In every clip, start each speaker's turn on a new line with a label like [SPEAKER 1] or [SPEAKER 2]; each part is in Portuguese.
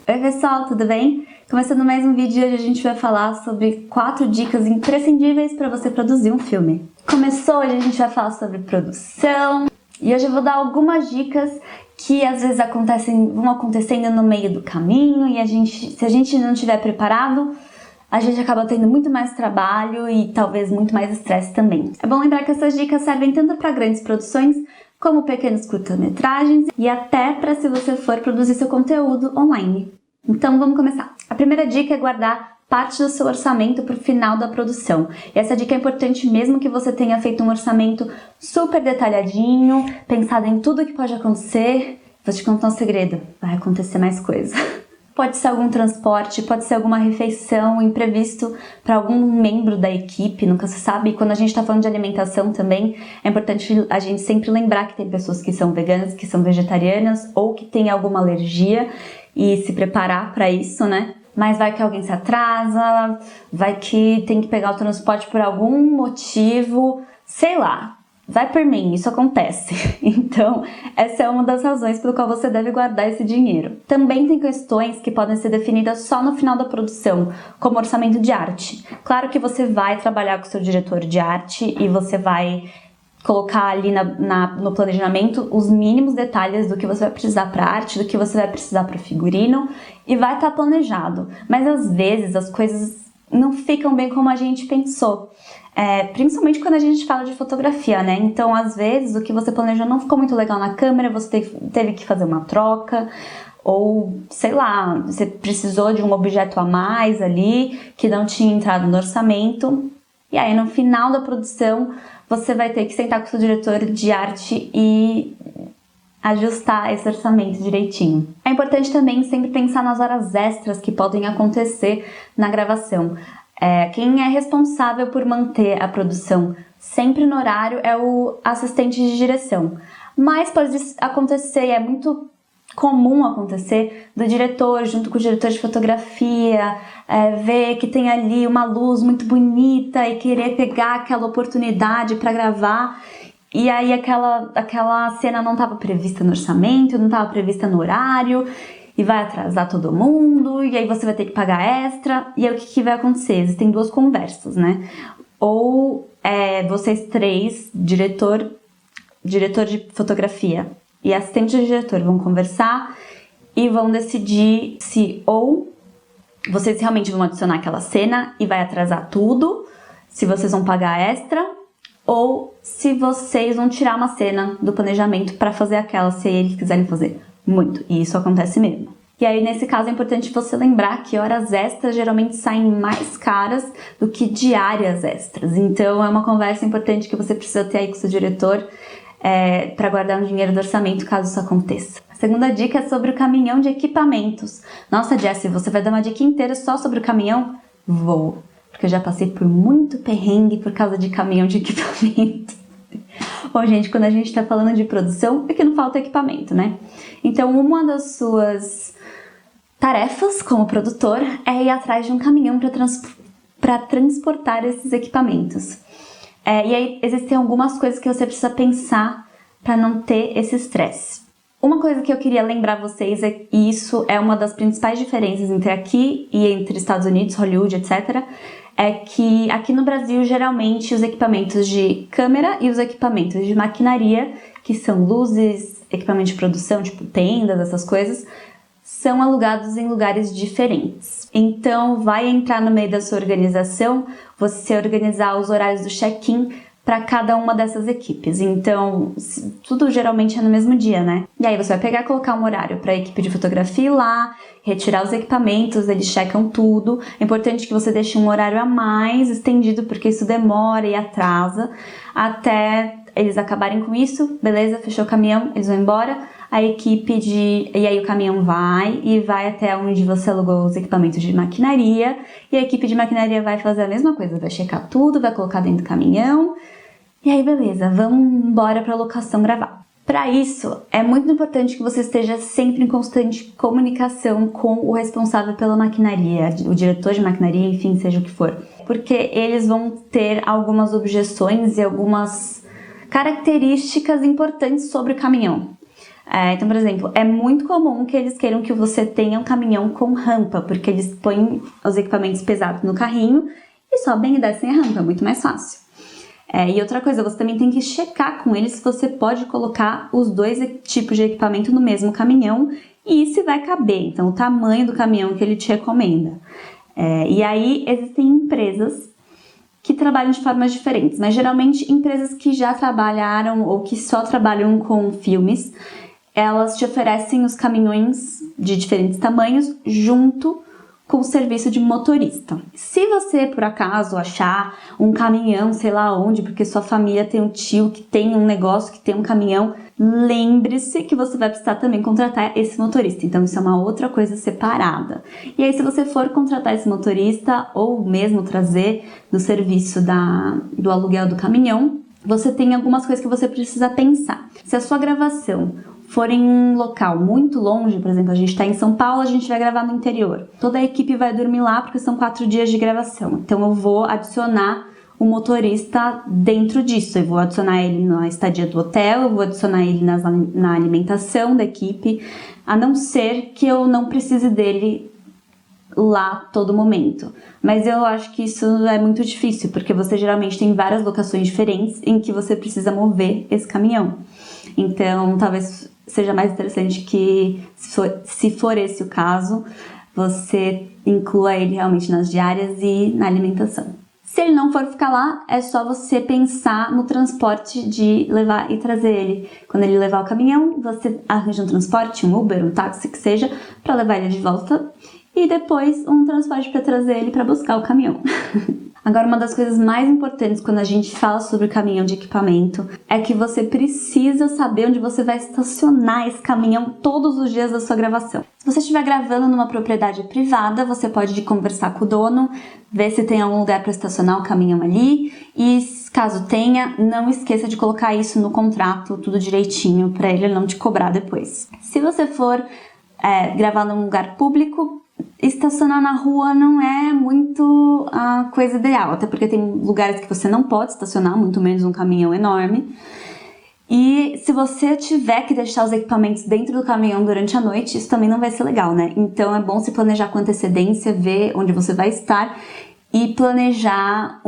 [SPEAKER 1] Oi pessoal, tudo bem? Começando mais um vídeo, hoje a gente vai falar sobre 4 dicas imprescindíveis para você produzir um filme. Começou, hoje a gente vai falar sobre produção e hoje eu vou dar algumas dicas que às vezes vão acontecendo no meio do caminho e se a gente não estiver preparado, a gente acaba tendo muito mais trabalho e talvez muito mais estresse também. É bom lembrar que essas dicas servem tanto para grandes produções como pequenos curta-metragens e até para se você for produzir seu conteúdo online. Então vamos começar. A primeira dica é guardar parte do seu orçamento para o final da produção. E essa dica é importante mesmo que você tenha feito um orçamento super detalhadinho, pensado em tudo que pode acontecer. Vou te contar um segredo, vai acontecer mais coisa. Pode ser algum transporte, pode ser alguma refeição, imprevisto para algum membro da equipe, nunca se sabe. E quando a gente está falando de alimentação também, é importante a gente sempre lembrar que tem pessoas que são veganas, que são vegetarianas ou que têm alguma alergia e se preparar para isso, né? Mas vai que alguém se atrasa, vai que tem que pegar o transporte por algum motivo, sei lá. Vai por mim, isso acontece. Então, essa é uma das razões pelo qual você deve guardar esse dinheiro. Também tem questões que podem ser definidas só no final da produção, como orçamento de arte. Claro que você vai trabalhar com o seu diretor de arte e você vai colocar ali no planejamento os mínimos detalhes do que você vai precisar para arte, do que você vai precisar para o figurino e vai estar planejado. Mas às vezes as coisas não ficam bem como a gente pensou. Principalmente quando a gente fala de fotografia, né? Então, às vezes, o que você planejou não ficou muito legal na câmera, você teve que fazer uma troca, ou, sei lá, você precisou de um objeto a mais ali, que não tinha entrado no orçamento, e aí no final da produção, você vai ter que sentar com o seu diretor de arte e ajustar esse orçamento direitinho. É importante também sempre pensar nas horas extras que podem acontecer na gravação. Quem é responsável por manter a produção sempre no horário é o assistente de direção. Mas pode acontecer, é muito comum acontecer, do diretor, junto com o diretor de fotografia, ver que tem ali uma luz muito bonita e querer pegar aquela oportunidade para gravar. E aí aquela cena não estava prevista no orçamento, não estava prevista no horário, e vai atrasar todo mundo, e aí você vai ter que pagar extra, e aí o que vai acontecer? Existem 2 conversas, né? Ou vocês 3, diretor de fotografia e assistente de diretor, vão conversar e vão decidir se ou vocês realmente vão adicionar aquela cena e vai atrasar tudo, se vocês vão pagar extra, ou se vocês vão tirar uma cena do planejamento para fazer aquela, se eles quiserem fazer muito, e isso acontece mesmo. E aí, nesse caso, é importante você lembrar que horas extras geralmente saem mais caras do que diárias extras. Então, é uma conversa importante que você precisa ter aí com o seu diretor para guardar um dinheiro do orçamento caso isso aconteça. A segunda dica é sobre o caminhão de equipamentos. Nossa, Jessie, você vai dar uma dica inteira só sobre o caminhão? Vou, porque eu já passei por muito perrengue por causa de caminhão de equipamento. Bom, gente, quando a gente está falando de produção, é que não falta equipamento, né? Então, uma das suas tarefas como produtor é ir atrás de um caminhão para transportar esses equipamentos. E aí, existem algumas coisas que você precisa pensar para não ter esse estresse. Uma coisa que eu queria lembrar vocês, e isso é uma das principais diferenças entre aqui e entre Estados Unidos, Hollywood, etc., é que aqui no Brasil, geralmente, os equipamentos de câmera e os equipamentos de maquinaria, que são luzes, equipamento de produção, tipo tendas, essas coisas, são alugados em lugares diferentes. Então, vai entrar no meio da sua organização você organizar os horários do check-in para cada uma dessas equipes. Então, tudo geralmente é no mesmo dia, né? E aí você vai pegar e colocar um horário para a equipe de fotografia ir lá, retirar os equipamentos, eles checam tudo. É importante que você deixe um horário a mais estendido, porque isso demora e atrasa, até eles acabarem com isso, beleza, fechou o caminhão, eles vão embora, e aí o caminhão vai até onde você alugou os equipamentos de maquinaria, e a equipe de maquinaria vai fazer a mesma coisa, vai checar tudo, vai colocar dentro do caminhão, e aí beleza, vamos embora para a locação gravar. Para isso, é muito importante que você esteja sempre em constante comunicação com o responsável pela maquinaria, o diretor de maquinaria, enfim, seja o que for. Porque eles vão ter algumas objeções e algumas características importantes sobre o caminhão. Então, por exemplo, é muito comum que eles queiram que você tenha um caminhão com rampa, porque eles põem os equipamentos pesados no carrinho e sobem e descem a rampa, é muito mais fácil. E outra coisa, você também tem que checar com eles se você pode colocar os dois tipos de equipamento no mesmo caminhão e se vai caber, então o tamanho do caminhão que ele te recomenda. E aí existem empresas que trabalham de formas diferentes, mas geralmente empresas que já trabalharam ou que só trabalham com filmes, elas te oferecem os caminhões de diferentes tamanhos junto com o serviço de motorista. Se você, por acaso, achar um caminhão, sei lá onde, porque sua família tem um tio que tem um negócio, que tem um caminhão, lembre-se que você vai precisar também contratar esse motorista. Então, isso é uma outra coisa separada. E aí, se você for contratar esse motorista ou mesmo trazer do serviço do aluguel do caminhão, você tem algumas coisas que você precisa pensar. Se a sua gravação for em um local muito longe, por exemplo, a gente está em São Paulo, a gente vai gravar no interior. Toda a equipe vai dormir lá porque são 4 dias de gravação. Então eu vou adicionar o motorista dentro disso. Eu vou adicionar ele na estadia do hotel, eu vou adicionar ele na alimentação da equipe, a não ser que eu não precise dele lá todo momento. Mas eu acho que isso é muito difícil, porque você geralmente tem várias locações diferentes em que você precisa mover esse caminhão. Então, talvez seja mais interessante que, se for esse o caso, você inclua ele realmente nas diárias e na alimentação. Se ele não for ficar lá, é só você pensar no transporte de levar e trazer ele. Quando ele levar o caminhão, você arranja um transporte, um Uber, um táxi, que seja, para levar ele de volta. E depois um transporte para trazer ele para buscar o caminhão. Agora, uma das coisas mais importantes quando a gente fala sobre caminhão de equipamento é que você precisa saber onde você vai estacionar esse caminhão todos os dias da sua gravação. Se você estiver gravando numa propriedade privada, você pode conversar com o dono, ver se tem algum lugar para estacionar o caminhão ali e, caso tenha, não esqueça de colocar isso no contrato, tudo direitinho, para ele não te cobrar depois. Se você for gravar num lugar público, estacionar na rua não é muito a coisa ideal, até porque tem lugares que você não pode estacionar, muito menos um caminhão enorme. E se você tiver que deixar os equipamentos dentro do caminhão durante a noite, isso também não vai ser legal, né? Então é bom se planejar com antecedência, ver onde você vai estar e planejar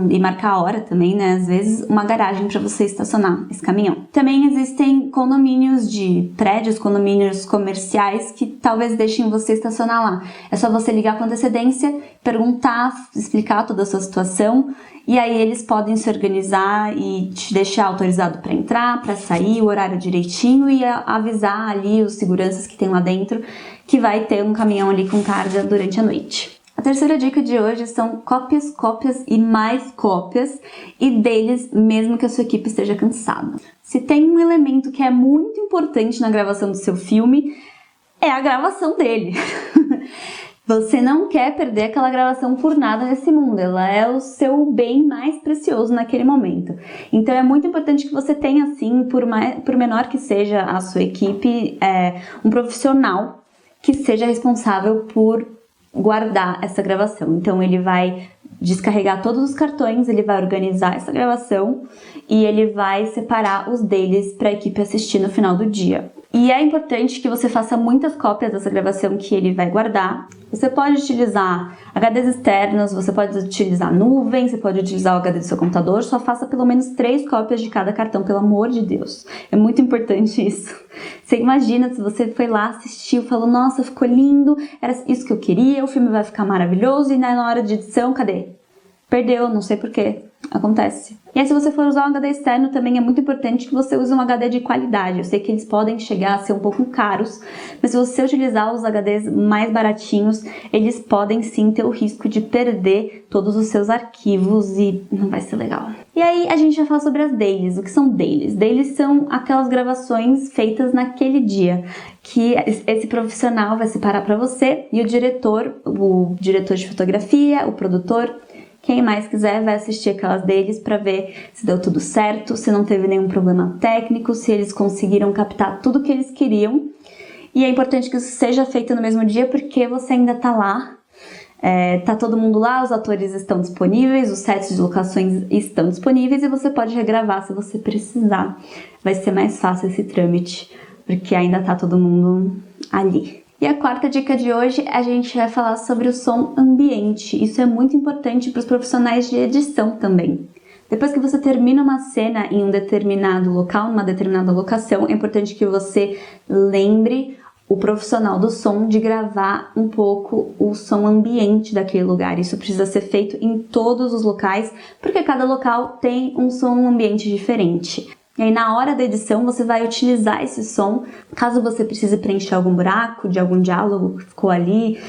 [SPEAKER 1] e marcar a hora também, né? Às vezes, uma garagem para você estacionar esse caminhão. Também existem condomínios de prédios, condomínios comerciais que talvez deixem você estacionar lá. É só você ligar com antecedência, perguntar, explicar toda a sua situação e aí eles podem se organizar e te deixar autorizado para entrar, para sair, o horário direitinho e avisar ali os seguranças que tem lá dentro que vai ter um caminhão ali com carga durante a noite. A terceira dica de hoje são cópias, cópias e mais cópias e deles mesmo que a sua equipe esteja cansada. Se tem um elemento que é muito importante na gravação do seu filme, é a gravação dele. Você não quer perder aquela gravação por nada nesse mundo, ela é o seu bem mais precioso naquele momento. Então é muito importante que você tenha, assim, por menor que seja a sua equipe, um profissional que seja responsável por guardar essa gravação. Então ele vai descarregar todos os cartões, ele vai organizar essa gravação e ele vai separar os deles para a equipe assistir no final do dia. E é importante que você faça muitas cópias dessa gravação que ele vai guardar. Você pode utilizar HDs externos, você pode utilizar nuvem, você pode utilizar o HD do seu computador, só faça pelo menos 3 cópias de cada cartão, pelo amor de Deus. É muito importante isso. Você imagina se você foi lá, assistiu, falou, nossa, ficou lindo, era isso que eu queria, o filme vai ficar maravilhoso, e na hora de edição, cadê? Perdeu, não sei porquê. Acontece. E aí, se você for usar um HD externo, também é muito importante que você use um HD de qualidade. Eu sei que eles podem chegar a ser um pouco caros, mas se você utilizar os HDs mais baratinhos, eles podem sim ter o risco de perder todos os seus arquivos e não vai ser legal. E aí, a gente vai falar sobre as dailies. O que são dailies? Dailies são aquelas gravações feitas naquele dia, que esse profissional vai separar para você e o diretor de fotografia, o produtor, quem mais quiser vai assistir aquelas deles para ver se deu tudo certo, se não teve nenhum problema técnico, se eles conseguiram captar tudo que eles queriam. E é importante que isso seja feito no mesmo dia porque você ainda tá lá, tá todo mundo lá, os atores estão disponíveis, os sets de locações estão disponíveis e você pode regravar se você precisar. Vai ser mais fácil esse trâmite porque ainda tá todo mundo ali. E a quarta dica de hoje, a gente vai falar sobre o som ambiente. Isso é muito importante para os profissionais de edição também. Depois que você termina uma cena em um determinado local, numa determinada locação, é importante que você lembre o profissional do som de gravar um pouco o som ambiente daquele lugar. Isso precisa ser feito em todos os locais, porque cada local tem um som ambiente diferente. E aí na hora da edição você vai utilizar esse som, caso você precise preencher algum buraco de algum diálogo que ficou ali.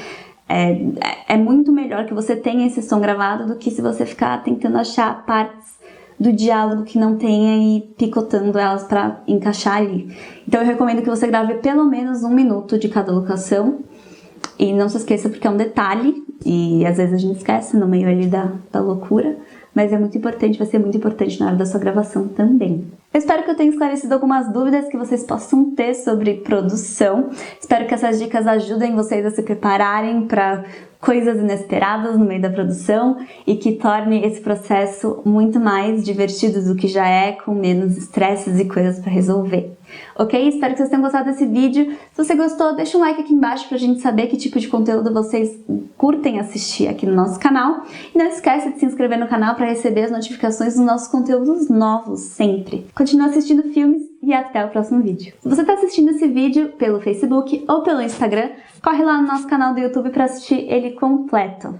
[SPEAKER 1] É muito melhor que você tenha esse som gravado do que se você ficar tentando achar partes do diálogo que não tenha e picotando elas para encaixar ali. Então eu recomendo que você grave pelo menos 1 minuto de cada locação. E não se esqueça, porque é um detalhe, e às vezes a gente esquece no meio ali da loucura, mas é muito importante, vai ser muito importante na hora da sua gravação também. Eu espero que eu tenha esclarecido algumas dúvidas que vocês possam ter sobre produção. Espero que essas dicas ajudem vocês a se prepararem para coisas inesperadas no meio da produção e que torne esse processo muito mais divertido do que já é, com menos estresses e coisas para resolver. Ok? Espero que vocês tenham gostado desse vídeo. Se você gostou, deixa um like aqui embaixo pra gente saber que tipo de conteúdo vocês curtem assistir aqui no nosso canal. E não esqueça de se inscrever no canal para receber as notificações dos nossos conteúdos novos sempre. Continue assistindo filmes e até o próximo vídeo. Se você está assistindo esse vídeo pelo Facebook ou pelo Instagram, corre lá no nosso canal do YouTube para assistir ele completo.